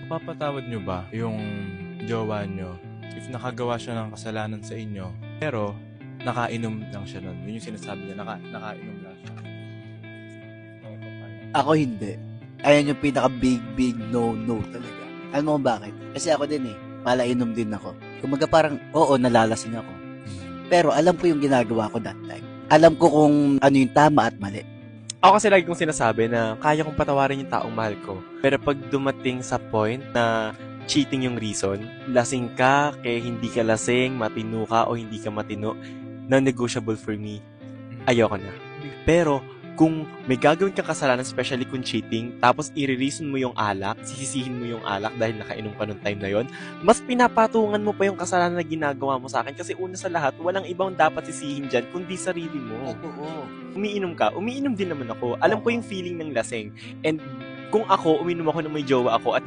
Mapapatawad niyo ba yung jowa niyo if nakagawa siya ng kasalanan sa inyo, pero nakainom lang siya nun? Yun yung sinasabi niya, nakainom lang siya. Ako hindi. Ayan yung pinaka big no talaga. Alam mo kung bakit? Kasi ako din palainom din ako. Kumaga parang, oo, nalalasing ako. Pero alam ko yung ginagawa ko that time. Alam ko kung ano yung tama at mali. Ako kasi lagi kong sinasabi na kaya kong patawarin yung taong mahal ko. Pero pag dumating sa point na cheating yung reason, lasing ka, kaya hindi ka lasing, matino ka o hindi ka matino, non-negotiable for me. Ayoko na. Pero kung may gagawin kang kasalanan, especially kung cheating, tapos i-reason mo yung alak, sisisihin mo yung alak dahil nakainom ka nung time na yon, mas pinapatungan mo pa yung kasalanan na ginagawa mo sa akin kasi una sa lahat, walang ibang dapat sisihin dyan kundi sarili mo. Oo. Umiinom ka, umiinom din naman ako. Alam ko yung feeling ng lasing. And kung ako, uminom ako ng may jowa ako at